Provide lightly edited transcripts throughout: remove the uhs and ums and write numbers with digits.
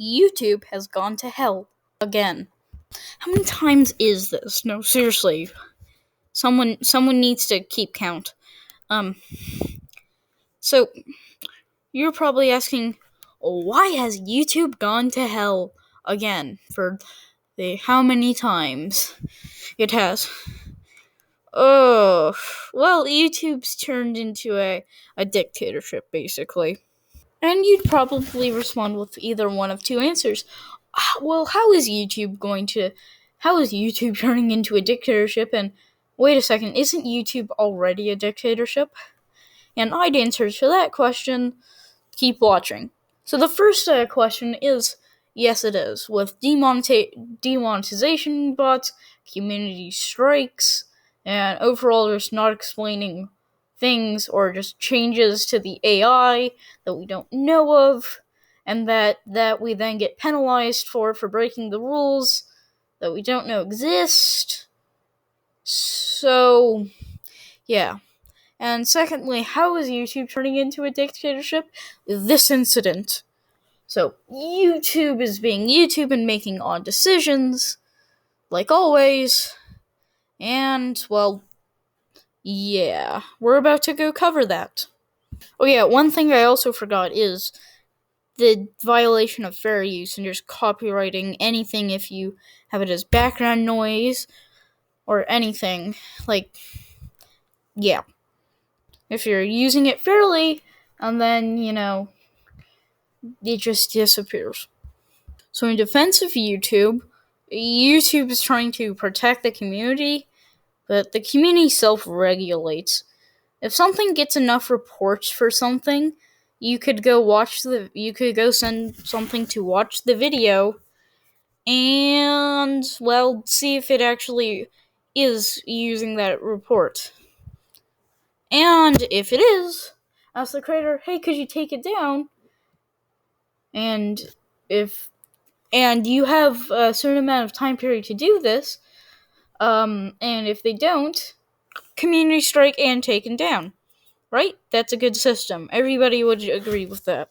YouTube has gone to hell again. How many times is this? No, seriously. Someone needs to keep count. So you're probably asking, why has YouTube gone to hell again for the how many times it has? Oh, well, YouTube's turned into a dictatorship, basically. And you'd probably respond with either one of two answers. Well, how is YouTube turning into a dictatorship? And wait a second, isn't YouTube already a dictatorship? And I'd answer to that question, keep watching. So the first question is, yes it is, with demonetization bots, community strikes, and overall just not explaining things or just changes to the AI that we don't know of, and that we then get penalized for breaking the rules that we don't know exist. So, yeah. And secondly, how is YouTube turning into a dictatorship? This incident. So, YouTube is being YouTube and making odd decisions, like always. And, well, yeah, we're about to go cover that. Oh yeah, one thing I also forgot is the violation of fair use and just copywriting anything if you have it as background noise or anything. Like, yeah. If you're using it fairly, and then, it just disappears. So in defense of YouTube is trying to protect the community, but the community self-regulates. If something gets enough reports for something, you could go send something to watch the video and, well, see if it actually is using that report. And if it is, ask the creator, hey, could you take it down? And you have a certain amount of time period to do this, and if they don't, community strike and taken down. Right? That's a good system. Everybody would agree with that.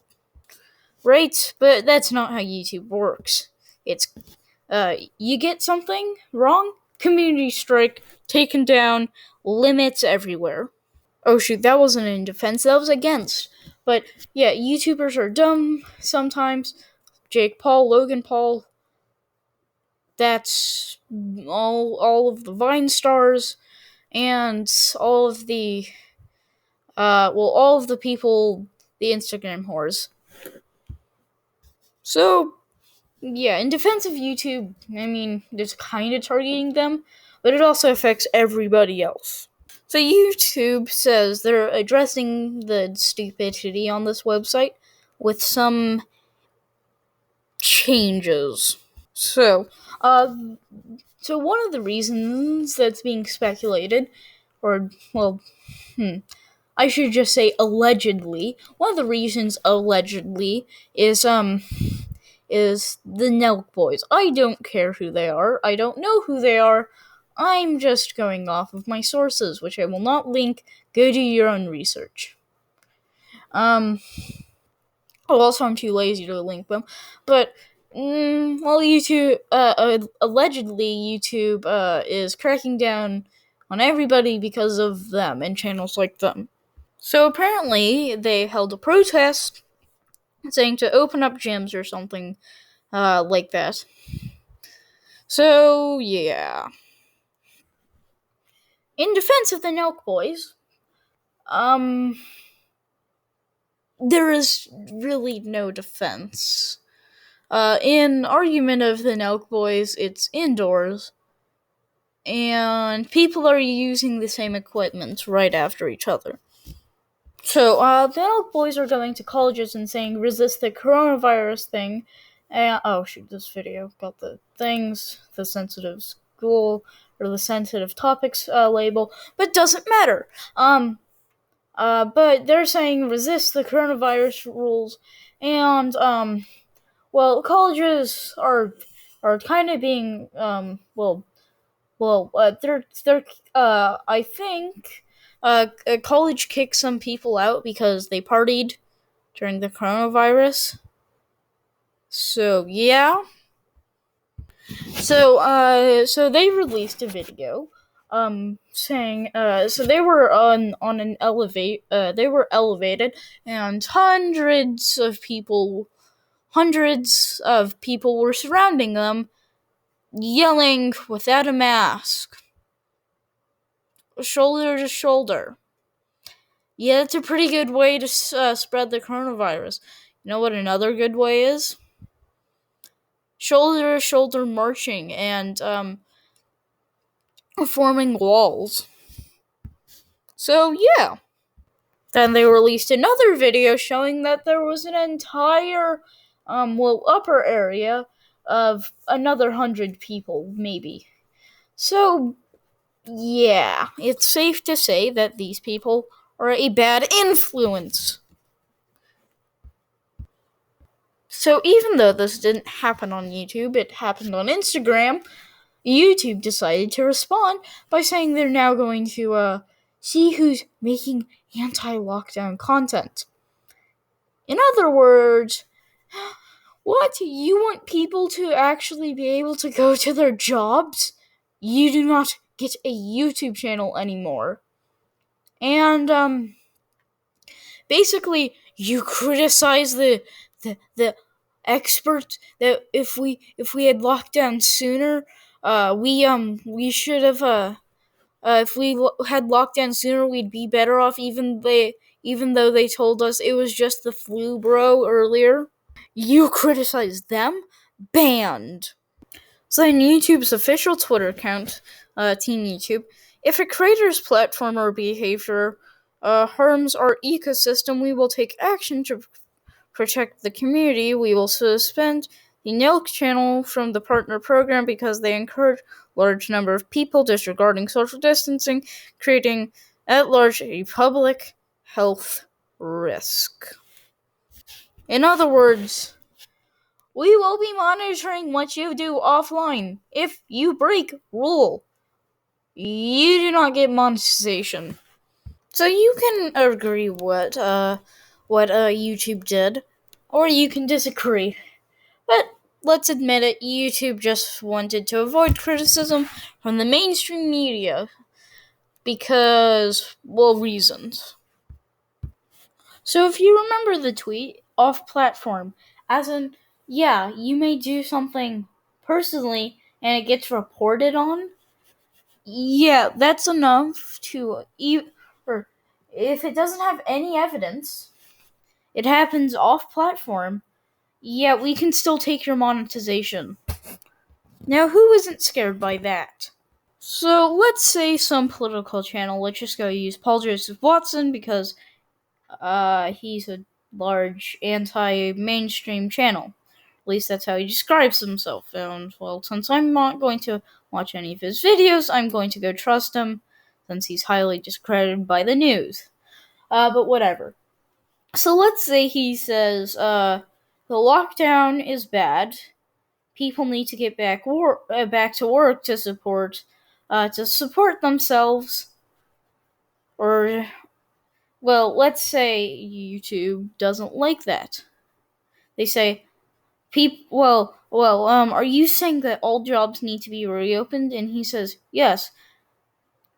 Right? But that's not how YouTube works. It's, you get something wrong, community strike, taken down, limits everywhere. Oh shoot, that wasn't in defense, that was against. But yeah, YouTubers are dumb sometimes. Jake Paul, Logan Paul, that's all of the Vine stars, and all of the all of the people, the Instagram whores. So, yeah, in defense of YouTube, I mean, it's kind of targeting them, but it also affects everybody else. So YouTube says they're addressing the stupidity on this website with some changes. So, one of the reasons that's being speculated, or, well, I should just say allegedly, one of the reasons allegedly is the Nelk Boys. I don't care who they are. I don't know who they are. I'm just going off of my sources, which I will not link. Go do your own research. Also, I'm too lazy to link them. But, YouTube, allegedly, YouTube, is cracking down on everybody because of them and channels like them. So apparently, they held a protest saying to open up gyms or something, like that. So, yeah. In defense of the Nelk Boys, there is really no defense. In argument of the Nelk Boys, it's indoors, and people are using the same equipment right after each other. So, the Nelk Boys are going to colleges and saying, resist the coronavirus thing. Oh shoot, this video got the things, the sensitive school, or the sensitive topics, label, but doesn't matter. But they're saying resist the coronavirus rules, and, colleges are kind of being, I think, a college kicked some people out because they partied during the coronavirus. So yeah. So they released a video, saying, so they were on an they were elevated, and hundreds of people were surrounding them, yelling without a mask, shoulder to shoulder. Yeah, it's a pretty good way to spread the coronavirus. You know what another good way is? Shoulder to shoulder marching and forming walls. So yeah. Then they released another video showing that there was an entire, upper area of another 100 people, maybe. So, yeah, it's safe to say that these people are a bad influence. So, even though this didn't happen on YouTube, it happened on Instagram, YouTube decided to respond by saying they're now going to, see who's making anti-lockdown content. In other words, what? You want people to actually be able to go to their jobs? You do not get a YouTube channel anymore. And, basically, you criticize the experts that if we had locked down sooner, we should have, if we had locked down sooner, we'd be better off, even though they told us it was just the flu, bro, earlier. You criticize them? Banned. So in YouTube's official Twitter account, Team YouTube, if a creator's platform or behavior harms our ecosystem, we will take action to protect the community. We will suspend the Nelk channel from the partner program because they encourage large number of people disregarding social distancing, creating at large a public health risk. In other words, we will be monitoring what you do offline. If you break rule, you do not get monetization. So you can agree what YouTube did, or you can disagree. But let's admit it, YouTube just wanted to avoid criticism from the mainstream media because, well, reasons. So if you remember the tweet, off platform, as in, yeah, you may do something personally and it gets reported on. Yeah, that's enough to or if it doesn't have any evidence, it happens off platform. Yeah, we can still take your monetization. Now, who isn't scared by that? So let's say some political channel. Let's just go use Paul Joseph Watson because he's a large anti-mainstream channel. At least that's how he describes himself. And, well, since I'm not going to watch any of his videos, I'm going to go trust him, since he's highly discredited by the news. But whatever. So let's say he says, the lockdown is bad. People need to get back to work to support themselves. Or, well, let's say YouTube doesn't like that. They say, are you saying that all jobs need to be reopened? And he says, yes.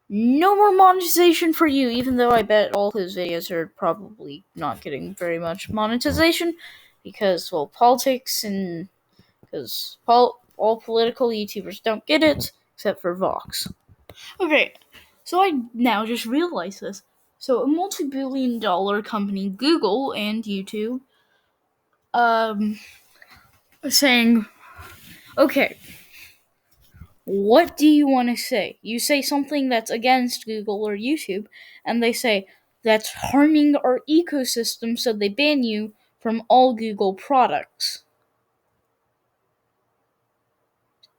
No more monetization for you, even though I bet all his videos are probably not getting very much monetization, because, well, politics and, because all political YouTubers don't get it, except for Vox. Okay, so I now just realized this. So a multi-billion-dollar company, Google and YouTube, saying, okay, what do you want to say? You say something that's against Google or YouTube, and they say that's harming our ecosystem, so they ban you from all Google products.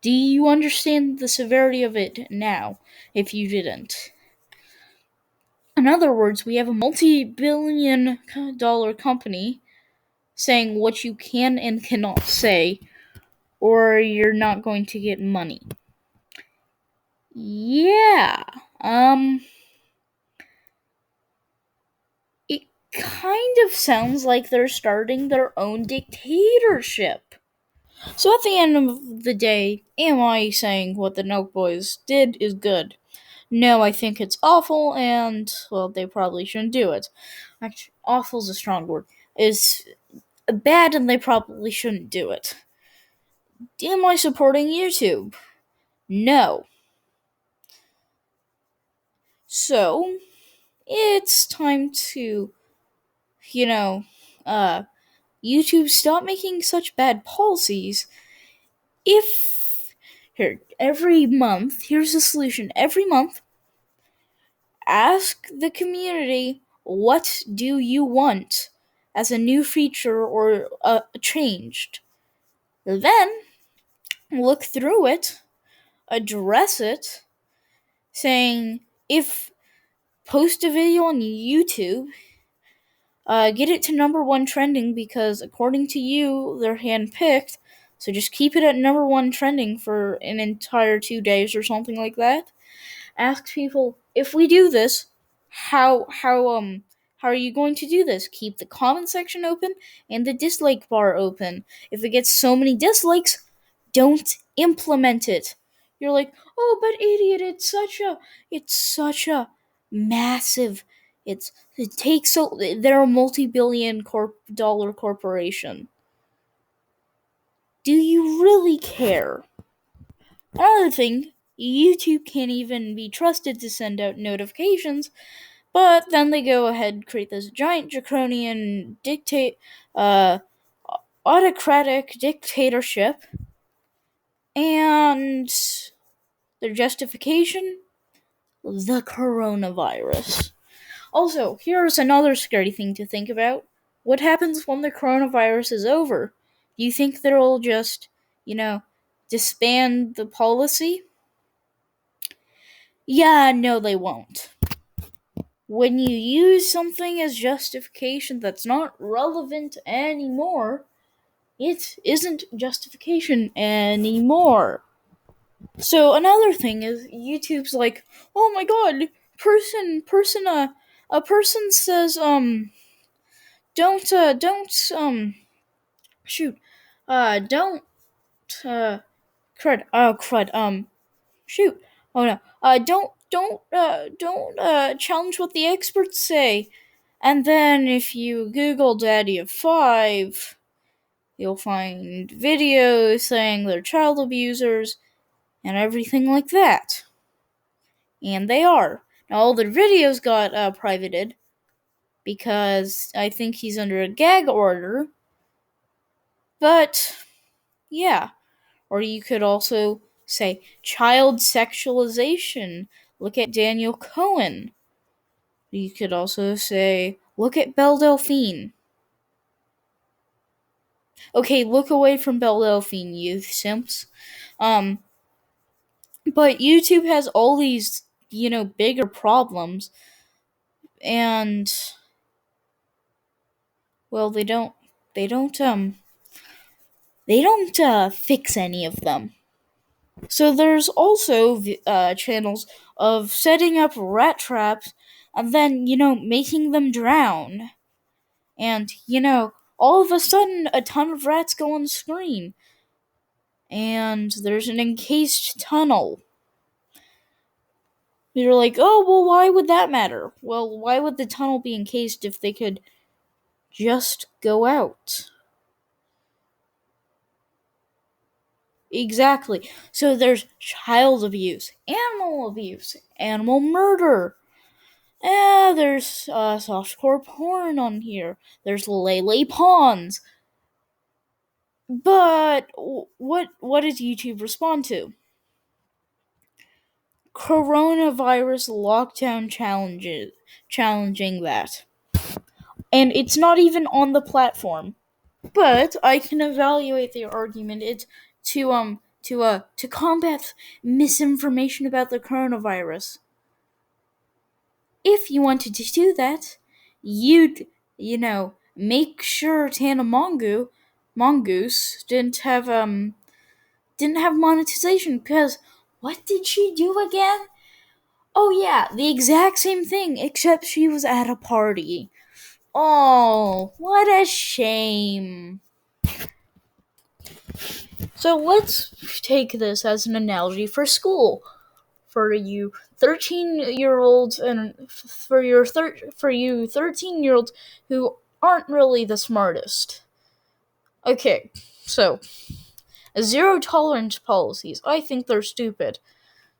Do you understand the severity of it now, if you didn't? In other words, we have a multi-billion-dollar company saying what you can and cannot say, or you're not going to get money. Yeah, it kind of sounds like they're starting their own dictatorship. So at the end of the day, am I saying what the Nelk Boys did is good? No, I think it's awful, and, well, they probably shouldn't do it. Actually, awful's a strong word. Is bad, and they probably shouldn't do it. Am I supporting YouTube? No. So, it's time to, you know, YouTube stop making such bad policies. If, here, every month, here's the solution. Every month, ask the community, what do you want as a new feature or changed? Then, look through it, address it, saying, if post a video on YouTube, get it to number one trending because according to you, they're handpicked. So just keep it at number one trending for an entire 2 days or something like that. Ask people, if we do this, how are you going to do this? Keep the comment section open and the dislike bar open. If it gets so many dislikes, don't implement it. You're like, oh, but idiot, it's such a massive, it takes so, they're a multi-billion dollar corporation. Do you really care? Another thing, YouTube can't even be trusted to send out notifications, but then they go ahead and create this giant draconian autocratic dictatorship, and their justification? The coronavirus. Also, here's another scary thing to think about. What happens when the coronavirus is over? Do you think they'll just, disband the policy? Yeah, no, they won't. When you use something as justification that's not relevant anymore, it isn't justification anymore. So another thing is YouTube's like, oh my god, a person says, shoot, don't, shoot, oh no, don't challenge what the experts say. And then if you Google Daddy of 5, you'll find videos saying they're child abusers and everything like that. And they are. Now, all their videos got privated because I think he's under a gag order. But, yeah. Or you could also say child sexualization. Look at Daniel Cohen. You could also say, look at Belle Delphine. Okay, look away from Belle Delphine, you simps. But YouTube has all these, bigger problems, and, well, they don't fix any of them. So there's also channels of setting up rat traps and then, making them drown. And, all of a sudden, a ton of rats go on screen. And there's an encased tunnel. You're like, oh, well, why would that matter? Well, why would the tunnel be encased if they could just go out? Exactly. So there's child abuse, animal murder. There's softcore porn on here. There's Lele Pawns. But what does YouTube respond to? Coronavirus lockdown challenging that. And it's not even on the platform. But I can evaluate the argument. It's to combat misinformation about the coronavirus. If you wanted to do that, you'd, make sure Tana Mongoose didn't have monetization, because what did she do again? Oh yeah, the exact same thing, except she was at a party. Oh, what a shame. So let's take this as an analogy for school. For you 13-year-olds and for you 13-year-olds who aren't really the smartest. Okay, so zero tolerance policies. I think they're stupid.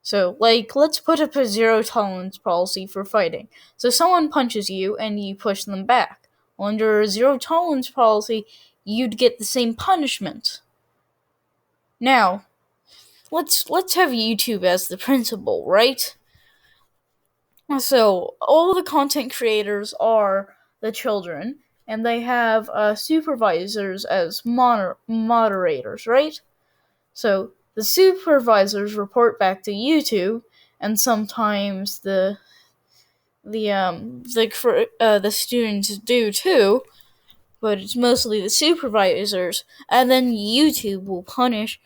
So, let's put up a zero tolerance policy for fighting. So, someone punches you and you push them back. Under a zero tolerance policy, you'd get the same punishment. Now, let's have YouTube as the principal, right? So, all the content creators are the children, and they have supervisors as moderators, right? So the supervisors report back to YouTube, and sometimes the students do too, but it's mostly the supervisors, and then YouTube will punish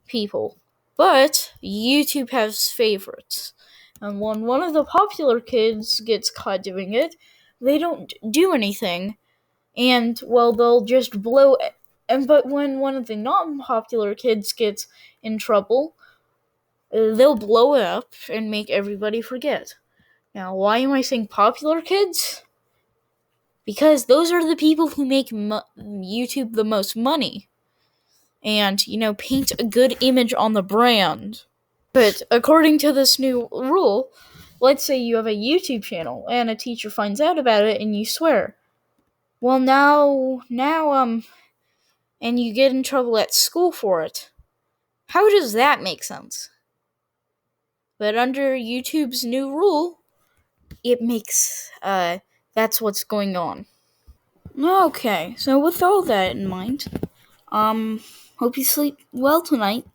people. But YouTube has favorites, and when one of the popular kids gets caught doing it, they don't do anything, and well, they'll just blow it. But when one of the non-popular kids gets in trouble, they'll blow it up and make everybody forget. Now, why am I saying popular kids? Because those are the people who make YouTube the most money. And, paint a good image on the brand. But according to this new rule, let's say you have a YouTube channel and a teacher finds out about it and you swear. Well, and you get in trouble at school for it. How does that make sense? But under YouTube's new rule, it makes, that's what's going on. Okay, so with all that in mind, hope you sleep well tonight.